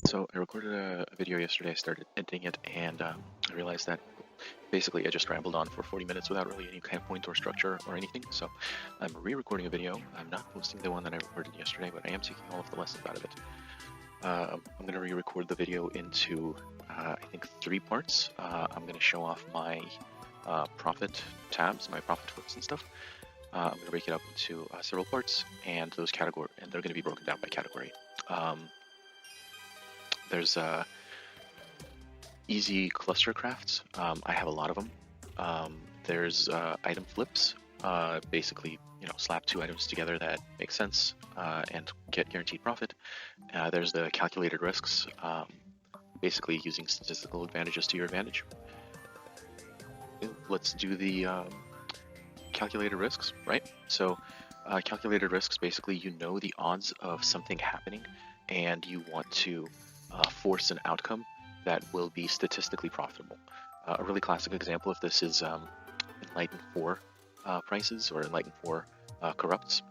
So I recorded a video yesterday. I started editing it, and I realized that basically I just rambled on for 40 minutes without really any kind of point or structure or anything. So I'm re-recording a video. I'm not posting the one that I recorded yesterday, but I am taking all of the lessons out of it. I'm going to re-record the video into, I think, 3 parts. I'm going to show off my profit tabs, my profit flips and stuff. I'm going to break it up into several parts, and those they're going to be broken down by category. There's easy cluster crafts. I have a lot of them. There's item flips. Basically, slap 2 items together that make sense and get guaranteed profit. There's the calculated risks. Basically using statistical advantages to your advantage. Let's do the calculated risks, right? So calculated risks, basically the odds of something happening, and you want to force an outcome that will be statistically profitable. A really classic example of this is Enlighten 4 prices, or Enlighten 4 corrupts.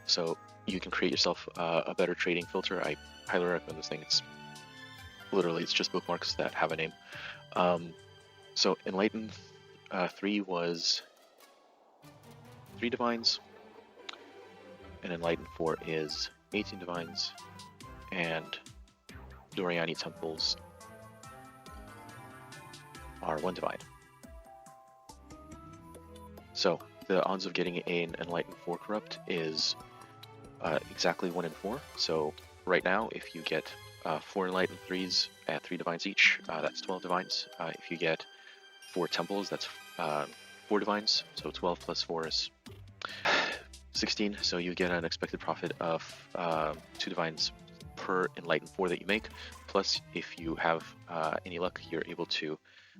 So you can create yourself a better trading filter. I highly recommend this thing. It's just bookmarks that have a name. So Enlighten 3 was 3 divines, and Enlighten 4 is 18 divines, and Doriani temples are 1 divine. So the odds of getting an Enlighten 4 corrupt is exactly 1 in 4. So right now, if you get 4 Enlighten 3s at 3 divines each, that's 12 divines. If you get 4 temples, that's 4 divines. So 12 plus 4 is 16. So you get an expected profit of 2 divines per Enlighten 4 that you make. Plus, if you have any luck, you're able to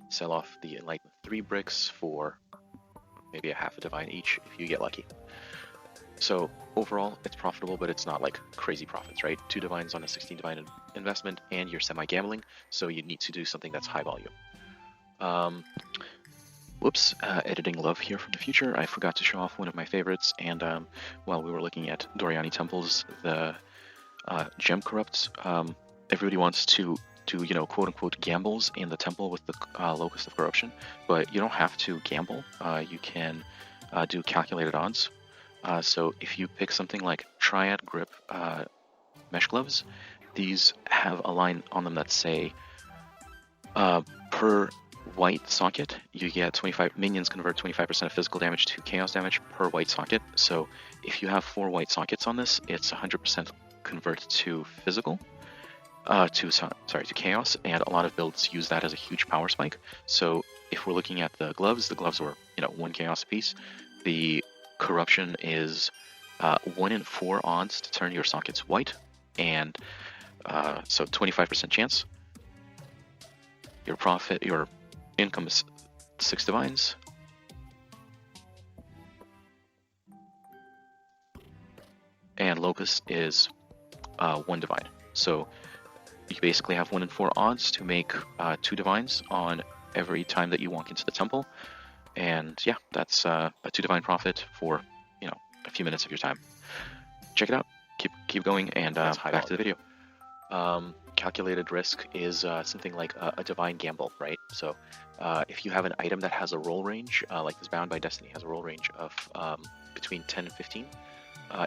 sell off the Enlighten 3 bricks for maybe a half a divine each if you get lucky. So overall, it's profitable, but it's not like crazy profits, right? 2 divines on a 16 divine investment, and you're semi-gambling, so you need to do something that's high volume. Whoops, editing love here from the future. I forgot to show off one of my favorites, and while we were looking at Doriani temples, the gem corrupts, everybody wants to quote-unquote gambles in the temple with the locus of corruption, but you don't have to gamble. You can do calculated odds. So if you pick something like Triad Grip mesh gloves, these have a line on them that say per white socket you get 25 minions convert 25% of physical damage to chaos damage per white socket. So if you have 4 white sockets on this, it's 100% convert to physical to chaos, and a lot of builds use that as a huge power spike. So if we're looking at the gloves were 1 chaos apiece. The corruption is 1 in 4 odds to turn your sockets white, and so 25% chance. Your income is 6 divines. And locus is 1 divine. So you basically have 1 in 4 odds to make 2 divines on every time that you walk into the temple. And yeah, that's a 2 divine profit for a few minutes of your time. Check it out. Keep going, and back to the video. Calculated risk is something like a divine gamble, right? So if you have an item that has a roll range, like this Bound by Destiny has a roll range of between 10 and 15.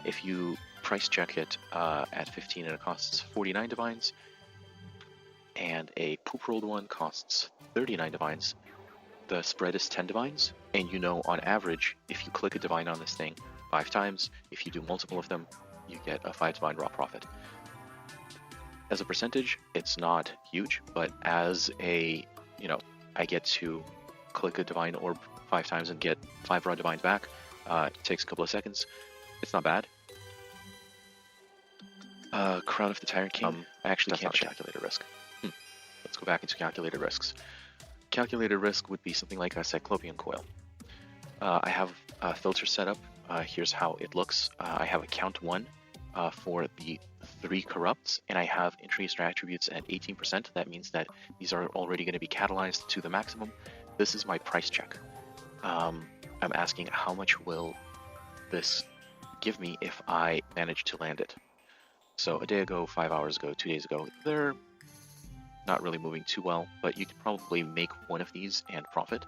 If you price check it at 15 and it costs 49 divines, and a poop rolled one costs 39 divines, the spread is 10 divines, and on average, if you click a divine on this thing 5 times, if you do multiple of them, you get a 5 divine raw profit. As a percentage, it's not huge, but as a, I get to click a divine orb 5 times and get 5 raw divines back. It takes a couple of seconds. It's not bad. Crown of the Tyrant King. I actually can't calculate a risk. Let's go back into calculated risks. Calculated risk would be something like a Cyclopean Coil. I have a filter set up. Here's how it looks. I have a count 1 for the 3 corrupts, and I have increased attributes at 18%. That means that these are already going to be catalyzed to the maximum. This is my price check. I'm asking how much will this give me if I manage to land it. So a day ago, 5 hours ago, 2 days ago, they're not really moving too well, but you can probably make one of these and profit.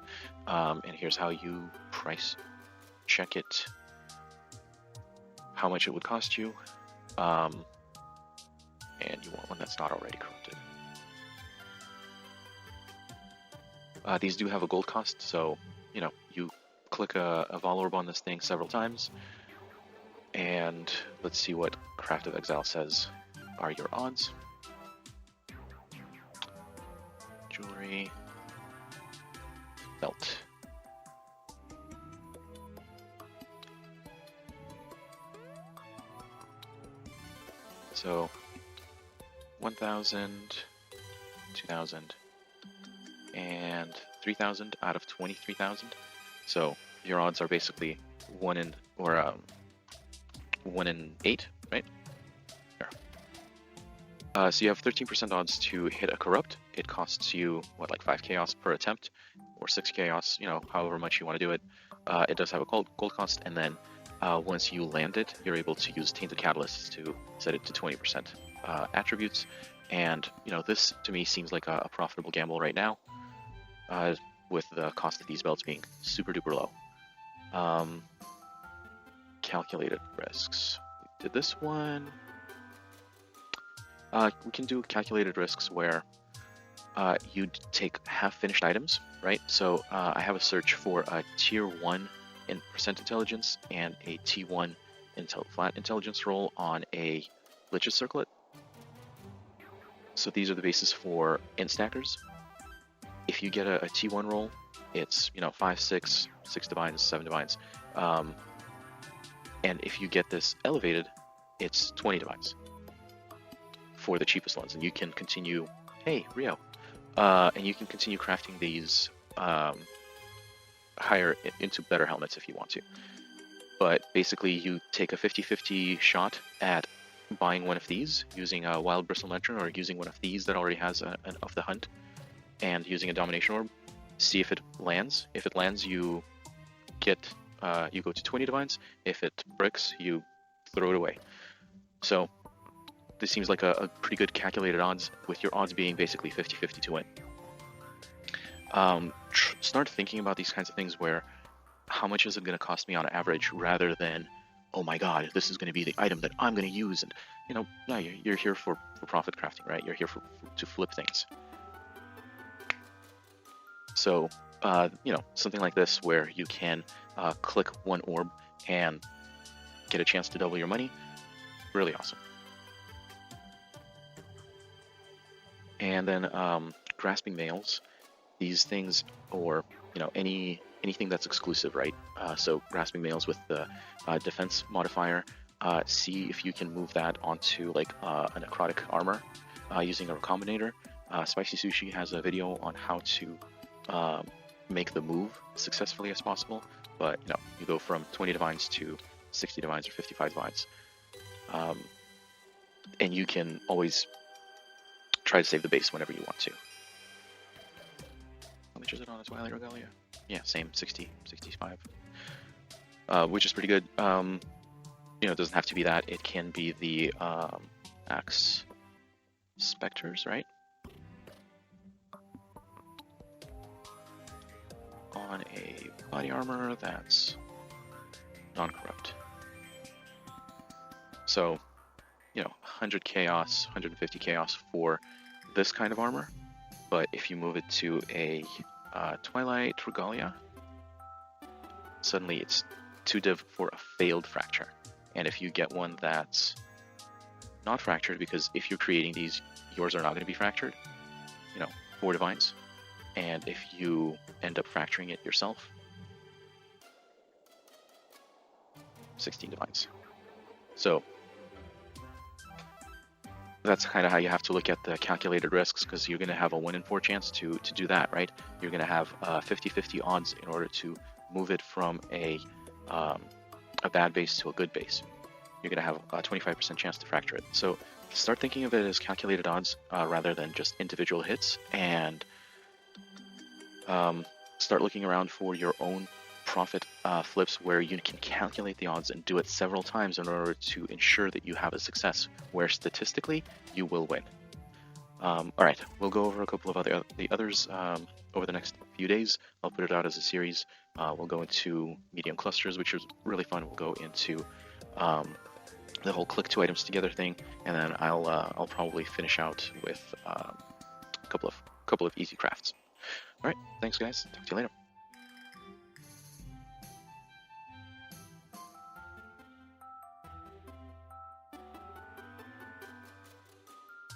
And here's how you price check it, how much it would cost you, and you want one that's not already corrupted. These do have a gold cost, so you click a Vol Orb on this thing several times, and let's see what Craft of Exile says are your odds. Jewelry, belt. So 1,000, 2,000, and 3,000 out of 23,000. So your odds are basically 1 in 8, right? There. So you have 13% odds to hit a corrupt. It costs you what, like 5 chaos per attempt, or 6 chaos, however much you want to do it. It does have a gold cost, and then once you land it, you're able to use Tainted Catalysts to set it to 20% attributes. And this to me seems like a profitable gamble right now, with the cost of these belts being super duper low. Calculated risks. We did this one. We can do calculated risks where you take half-finished items, right? So I have a search for a tier 1 in percent intelligence and a T1 flat intelligence roll on a Lich's Circlet. So these are the bases for int stackers. If you get a T1 roll, it's 5, 6 divines, 7 divines, and if you get this elevated, it's 20 divines for the cheapest ones, and you can continue. Hey, Rio, and you can continue crafting these higher into better helmets if you want to. But basically, you take a 50-50 shot at buying one of these using a Wild Bristle Lantern, or using one of these that already has an of the hunt, and using a Domination Orb. See if it lands. If it lands, you get you go to 20 divines. If it bricks, you throw it away. So this seems like a pretty good calculated odds, with your odds being basically 50-50 to win. Start thinking about these kinds of things where, how much is it going to cost me on average, rather than, oh my god, this is going to be the item that I'm going to use. And no, you're here for profit crafting, right? You're here to flip things. So something like this, where you can click one orb and get a chance to double your money, really awesome. And then grasping mails, these things, or anything that's exclusive, right? So grasping mails with the defense modifier, see if you can move that onto like a necrotic armor using a recombinator. Spicy Sushi has a video on how to make the move successfully as possible, but you go from 20 divines to 60 divines or 55 divines, and you can always try to save the base whenever you want to. How much is it on a Twilight Regalia? Yeah, same, 60, 65, which is pretty good. It doesn't have to be that. It can be the Axe Spectres, right? On a body armor that's non-corrupt. So, 100 chaos, 150 chaos for this kind of armor. But if you move it to a Twilight Regalia, suddenly it's 2 div for a failed fracture. And if you get one that's not fractured, because if you're creating these, yours are not going to be fractured, 4 divines. And if you end up fracturing it yourself, 16 divines. So that's kind of how you have to look at the calculated risks, because you're going to have a 1 in 4 chance to do that, right? You're going to have 50-50 odds in order to move it from a bad base to a good base. You're going to have a 25% chance to fracture it. So start thinking of it as calculated odds rather than just individual hits, and start looking around for your own profit flips where you can calculate the odds and do it several times in order to ensure that you have a success where statistically you will win. All right, we'll go over a couple of the others over the next few days. I'll put it out as a series. We'll go into medium clusters, which is really fun. We'll go into the whole click two items together thing, and then I'll probably finish out with a couple of easy crafts. All right, thanks guys. Talk to you later.